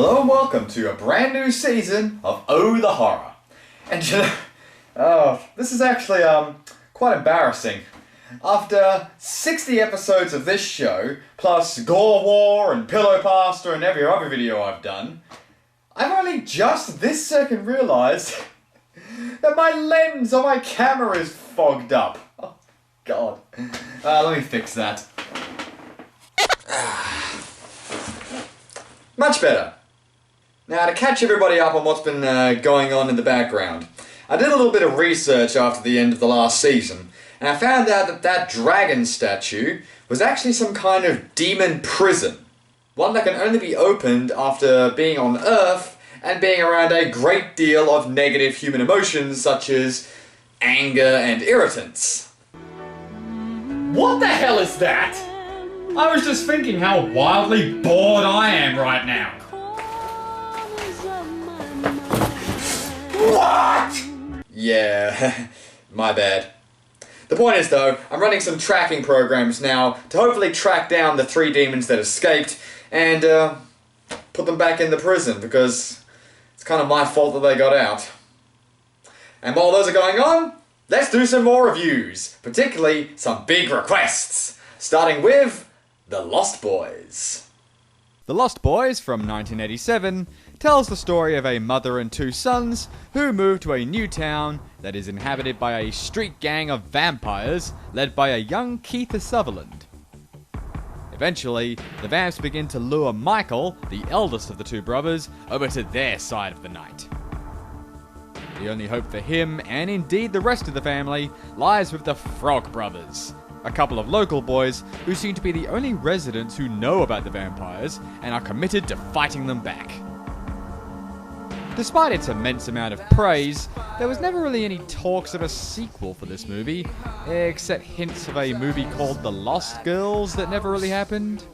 Hello and welcome to a brand new season of Oh the Horror. And you know, this is actually quite embarrassing. After 60 episodes of this show, plus Gore War and Pillow Pasta and every other video I've done, I've only just this second realised that my lens on my camera is fogged up. Oh, God. Let me fix that. Much better. Now, to catch everybody up on what's been going on in the background, I did a little bit of research after the end of the last season, and I found out that that dragon statue was actually some kind of demon prison. One that can only be opened after being on Earth and being around a great deal of negative human emotions such as anger and irritants. What the hell is that? I was just thinking how wildly bored I am right now. What? Yeah, my bad. The point is though, I'm running some tracking programs now to hopefully track down the 3 demons that escaped and put them back in the prison because it's kind of my fault that they got out. And while those are going on, let's do some more reviews, particularly some big requests, starting with The Lost Boys. The Lost Boys from 1987 tells the story of a mother and 2 sons who move to a new town that is inhabited by a street gang of vampires led by a young Keith Sutherland. Eventually, the vamps begin to lure Michael, the eldest of the 2 brothers, over to their side of the night. The only hope for him, and indeed the rest of the family, lies with the Frog Brothers, a couple of local boys who seem to be the only residents who know about the vampires and are committed to fighting them back. Despite its immense amount of praise, there was never really any talks of a sequel for this movie, except hints of a movie called The Lost Girls that never really happened.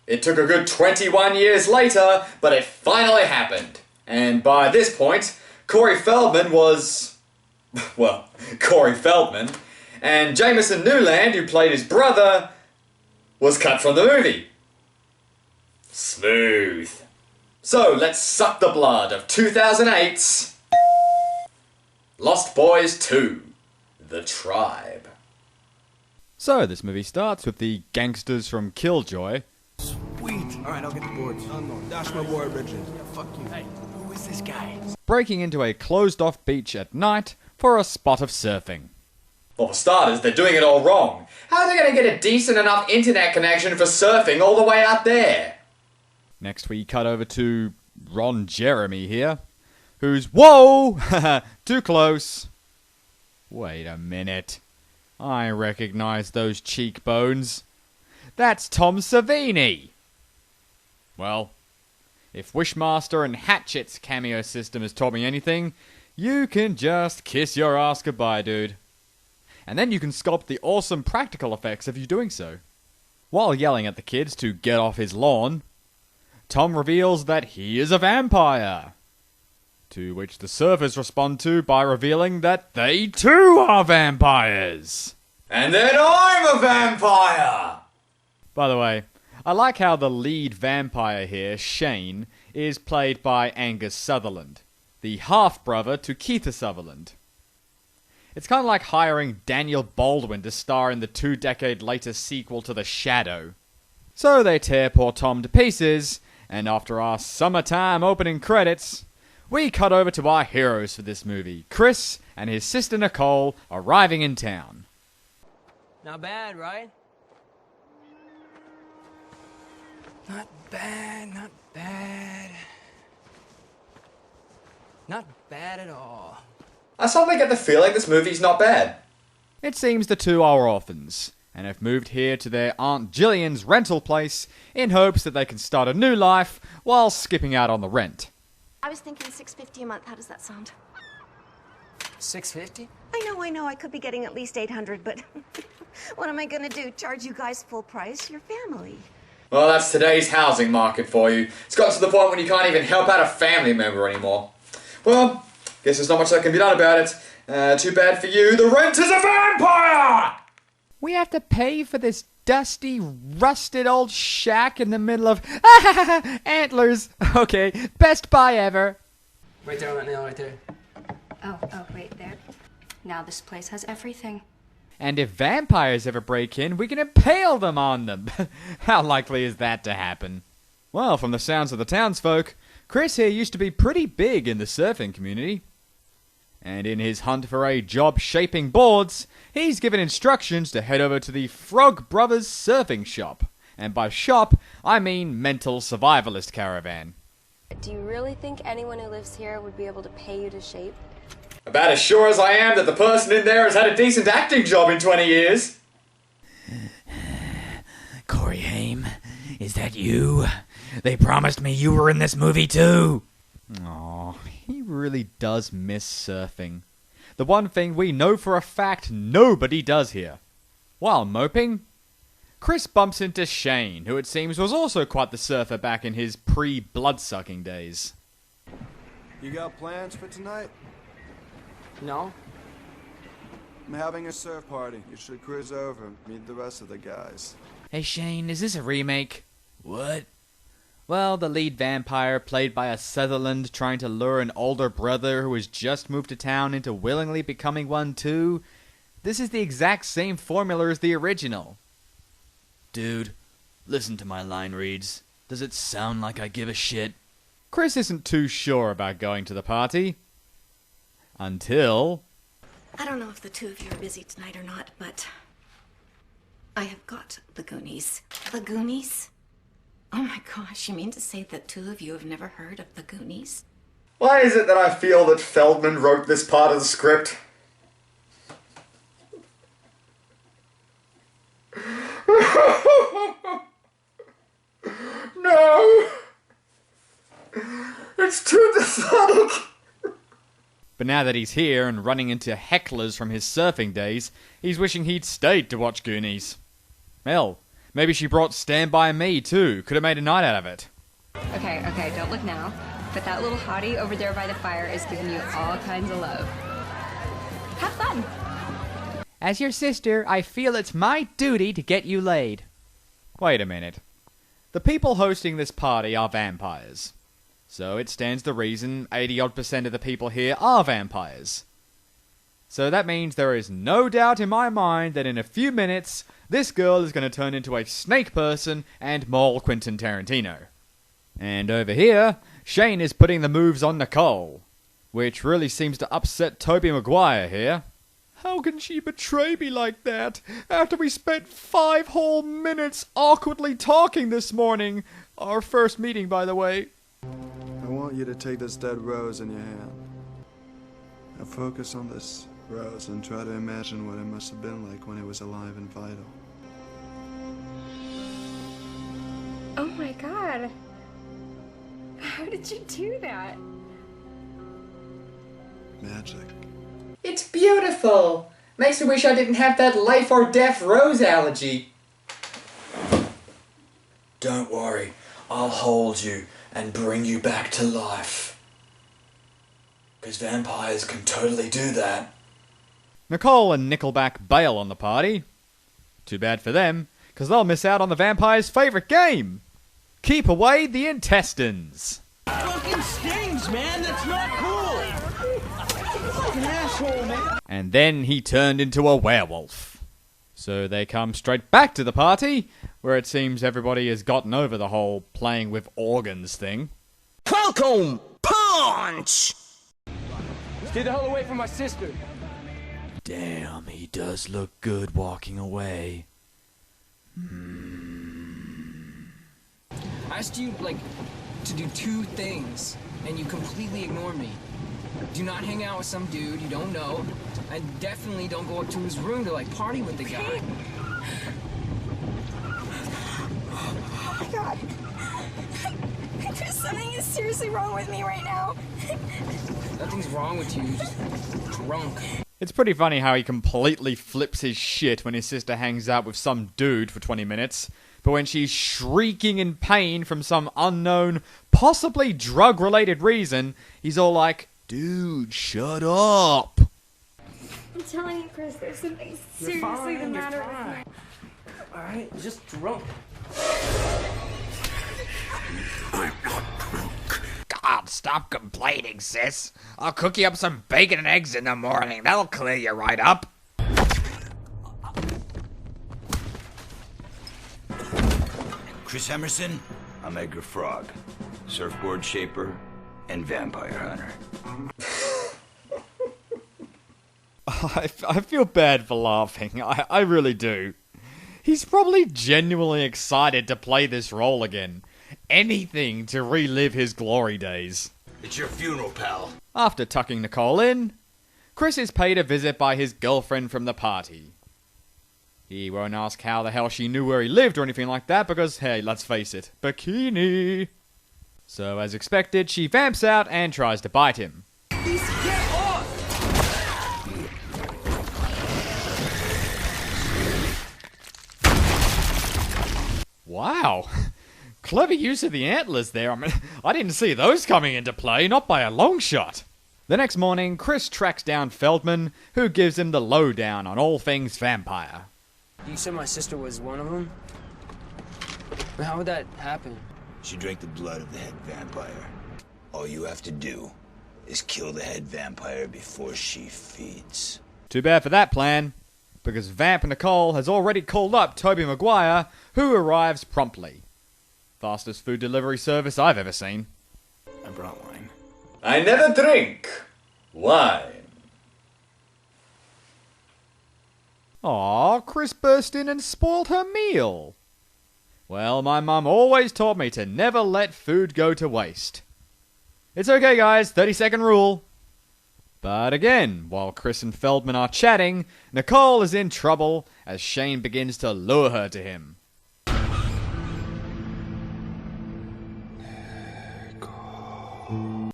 It took a good 21 years later, but it finally happened. And by this point, Corey Feldman was... well, Corey Feldman. And Jameson Newland, who played his brother, was cut from the movie. Smooth. So, let's suck the blood of 2008's Lost Boys 2, The Tribe. So, this movie starts with the gangsters from Killjoy. Sweet! Alright, I'll get the boards. Oh no, that's my boy Richard. Yeah, fuck you. Hey, who is this guy? Breaking into a closed-off beach at night for a spot of surfing. Well, for starters, they're doing it all wrong. How are they going to get a decent enough internet connection for surfing all the way out there? Next we cut over to Ron Jeremy here, who's, whoa, too close. Wait a minute, I recognize those cheekbones. That's Tom Savini. Well, if Wishmaster and Hatchet's cameo system has taught me anything, you can just kiss your ass goodbye, dude. And then you can sculpt the awesome practical effects of you doing so. While yelling at the kids to get off his lawn, Tom reveals that he is a vampire. To which the surfers respond to by revealing that they too are vampires. And then I'm a vampire! By the way, I like how the lead vampire here, Shane, is played by Angus Sutherland, the half-brother to Keith Sutherland. It's kind of like hiring Daniel Baldwin to star in the 2-decade-later sequel to The Shadow. So they tear poor Tom to pieces, and after our summertime opening credits, we cut over to our heroes for this movie, Chris and his sister Nicole, arriving in town. Not bad, right? Not bad, not bad. Not bad at all. I suddenly get the feeling this movie's not bad. It seems the 2 are orphans, and have moved here to their Aunt Jillian's rental place in hopes that they can start a new life while skipping out on the rent. I was thinking $650 a month. How does that sound? $650? I know. I could be getting at least $800, but what am I gonna do? Charge you guys full price? Your family. Well, that's today's housing market for you. It's got to the point when you can't even help out a family member anymore. Well, guess there's not much that can be done about it. Too bad for you, the rent is a vampire! We have to pay for this dusty, rusted old shack in the middle of antlers. Okay, best buy ever. Right there on that nail right there. Oh, right there. Now this place has everything. And if vampires ever break in, we can impale them on them. How likely is that to happen? Well, from the sounds of the townsfolk, Chris here used to be pretty big in the surfing community. And in his hunt for a job shaping boards, he's given instructions to head over to the Frog Brothers surfing shop. And by shop, I mean mental survivalist caravan. Do you really think anyone who lives here would be able to pay you to shape? About as sure as I am that the person in there has had a decent acting job in 20 years. Corey Haim, is that you? They promised me you were in this movie too. Aw, he really does miss surfing. The one thing we know for a fact nobody does here. While moping, Chris bumps into Shane, who it seems was also quite the surfer back in his pre-blood-sucking days. You got plans for tonight? No? I'm having a surf party. You should cruise over, meet the rest of the guys. Hey Shane, is this a remake? What? Well, the lead vampire, played by a Sutherland, trying to lure an older brother who has just moved to town into willingly becoming one too. This is the exact same formula as the original. Dude, listen to my line reads. Does it sound like I give a shit? Chris isn't too sure about going to the party. Until... I don't know if the two of you are busy tonight or not, but I have got the Goonies. The Goonies? Oh my gosh, you mean to say that two of you have never heard of the Goonies? Why is it that I feel that Feldman wrote this part of the script? No! It's too pathetic! But now that he's here and running into hecklers from his surfing days, he's wishing he'd stayed to watch Goonies. Hell, maybe she brought Stand By Me too. Could have made a night out of it. Okay, don't look now. But that little hottie over there by the fire is giving you all kinds of love. Have fun! As your sister, I feel it's my duty to get you laid. Wait a minute. The people hosting this party are vampires. So it stands to reason 80-odd% of the people here are vampires. So that means there is no doubt in my mind that in a few minutes, this girl is going to turn into a snake person and maul Quentin Tarantino. And over here, Shane is putting the moves on Nicole, which really seems to upset Tobey Maguire here. How can she betray me like that, after we spent 5 whole minutes awkwardly talking this morning? Our first meeting, by the way. I want you to take this dead rose in your hand. Now focus on this rose and try to imagine what it must have been like when it was alive and vital. Oh my god. How did you do that? Magic. It's beautiful! Makes me wish I didn't have that life or death rose allergy. Don't worry, I'll hold you and bring you back to life. 'Cause vampires can totally do that. Nicole and Nickelback bail on the party. Too bad for them, because they'll miss out on the vampires' favourite game. Keep away the intestines. Fucking stings, man! That's not cool! Fucking asshole, man! And then he turned into a werewolf. So they come straight back to the party, where it seems everybody has gotten over the whole playing with organs thing. Welcome! Punch! Stay the hell away from my sister! Damn, he does look good walking away. I asked you, to do 2 things, and you completely ignore me. Do not hang out with some dude you don't know, and definitely don't go up to his room to, party with the guy. Oh my god. Something is seriously wrong with me right now. Nothing's wrong with you, you're just drunk. It's pretty funny how he completely flips his shit when his sister hangs out with some dude for 20 minutes, but when she's shrieking in pain from some unknown, possibly drug-related reason, he's all like, "Dude, shut up." I'm telling you, Chris, there's something You're seriously fine, the matter you're with fine. me. Alright, just drunk. God, stop complaining, sis. I'll cook you up some bacon and eggs in the morning. That'll clear you right up. Chris Emerson, I'm Edgar Frog, surfboard shaper and vampire hunter. I feel bad for laughing. I really do. He's probably genuinely excited to play this role again. Anything to relive his glory days. It's your funeral, pal. After tucking Nicole in, Chris is paid a visit by his girlfriend from the party. He won't ask how the hell she knew where he lived or anything like that because, hey, let's face it, bikini. So, as expected, she vamps out and tries to bite him. Get off! Wow. Clever use of the antlers there. I mean, I didn't see those coming into play, not by a long shot. The next morning, Chris tracks down Feldman, who gives him the lowdown on all things vampire. You said my sister was one of them? But how would that happen? She drank the blood of the head vampire. All you have to do is kill the head vampire before she feeds. Too bad for that plan, because Vamp Nicole has already called up Tobey Maguire, who arrives promptly. Fastest food delivery service I've ever seen. I brought wine. I never drink wine. Aw, Chris burst in and spoiled her meal. Well, my mum always taught me to never let food go to waste. It's okay, guys, 30-second rule. But again, while Chris and Feldman are chatting, Nicole is in trouble as Shane begins to lure her to him.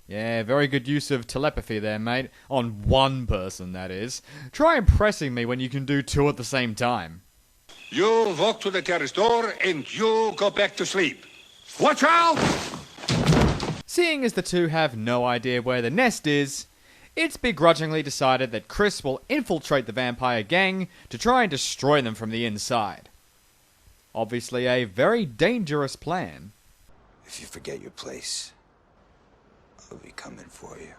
Yeah, very good use of telepathy there, mate. On one person, that is. Try impressing me when you can do two at the same time. You walk to the terrace door and you go back to sleep. Watch out! Seeing as the two have no idea where the nest is, it's begrudgingly decided that Chris will infiltrate the vampire gang to try and destroy them from the inside. Obviously a very dangerous plan. If you forget your place, I'll be coming for you.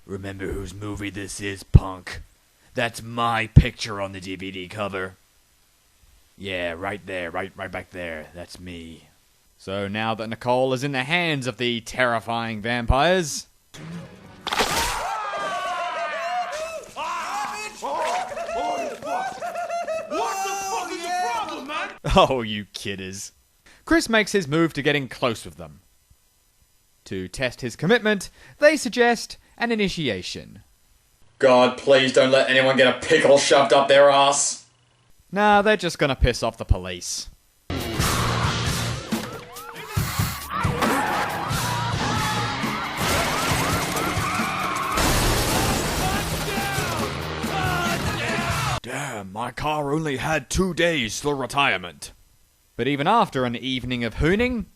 Remember whose movie this is, punk? That's my picture on the DVD cover. Yeah, right there, right back there. That's me. So now that Nicole is in the hands of the terrifying vampires... Oh, you kidders. Chris makes his move to getting close with them. To test his commitment, they suggest an initiation. God, please don't let anyone get a pickle shoved up their ass. Nah, they're just gonna piss off the police. Damn, my car only had 2 days till retirement. But even after an evening of hooning,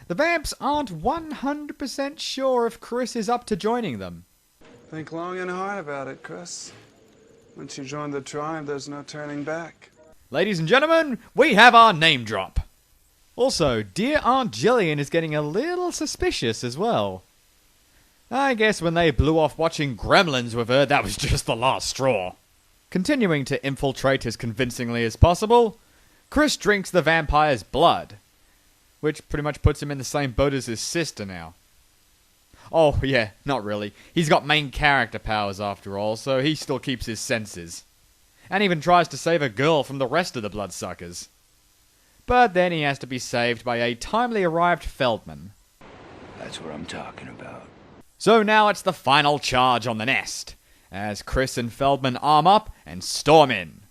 the vamps aren't 100% sure if Chris is up to joining them. Think long and hard about it, Chris. Once you join the tribe, there's no turning back. Ladies and gentlemen, we have our name drop. Also, dear Aunt Jillian is getting a little suspicious as well. I guess when they blew off watching Gremlins with her, that was just the last straw. Continuing to infiltrate as convincingly as possible, Chris drinks the vampire's blood, which pretty much puts him in the same boat as his sister now. Oh, yeah, not really. He's got main character powers after all, so he still keeps his senses. And even tries to save a girl from the rest of the bloodsuckers. But then he has to be saved by a timely arrived Feldman. That's what I'm talking about. So now it's the final charge on the nest, as Chris and Feldman arm up and storm in.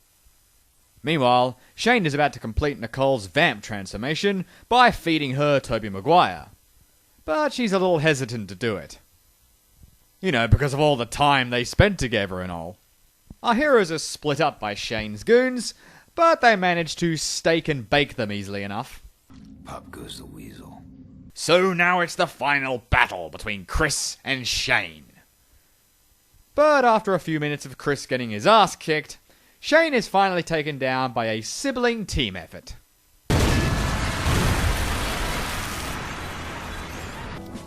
Meanwhile, Shane is about to complete Nicole's vamp transformation by feeding her Tobey Maguire. But she's a little hesitant to do it. You know, because of all the time they spent together and all. Our heroes are split up by Shane's goons, but they manage to steak and bake them easily enough. Pop goes the weasel. So now it's the final battle between Chris and Shane. But after a few minutes of Chris getting his ass kicked, Shane is finally taken down by a sibling team effort.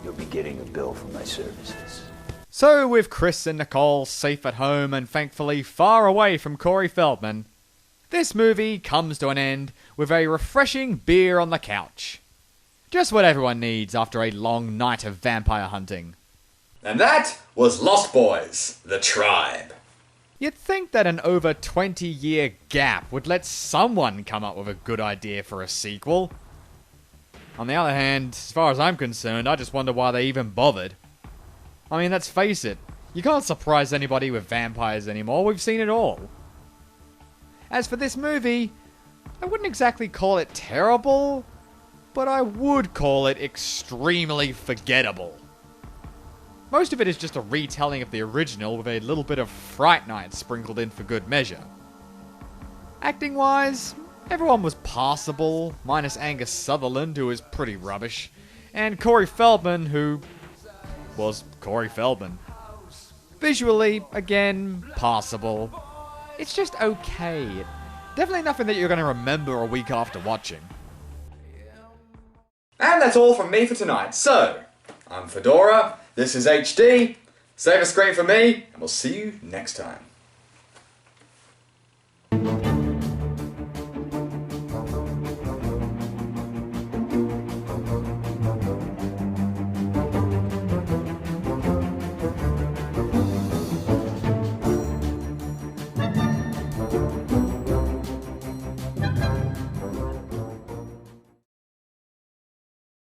You'll be getting a bill for my services. So with Chris and Nicole safe at home and thankfully far away from Corey Feldman, this movie comes to an end with a refreshing beer on the couch. Just what everyone needs after a long night of vampire hunting. And that was Lost Boys, The Tribe. You'd think that an over 20-year gap would let someone come up with a good idea for a sequel. On the other hand, as far as I'm concerned, I just wonder why they even bothered. I mean, let's face it, you can't surprise anybody with vampires anymore, we've seen it all. As for this movie, I wouldn't exactly call it terrible, but I would call it extremely forgettable. Most of it is just a retelling of the original with a little bit of Fright Night sprinkled in for good measure. Acting-wise, everyone was passable, minus Angus Sutherland, who was pretty rubbish, and Corey Feldman, who was Corey Feldman. Visually, again, passable. It's just okay. Definitely nothing that you're going to remember a week after watching. And that's all from me for tonight. So, I'm Fedora, this is HD, save a screen for me, and we'll see you next time.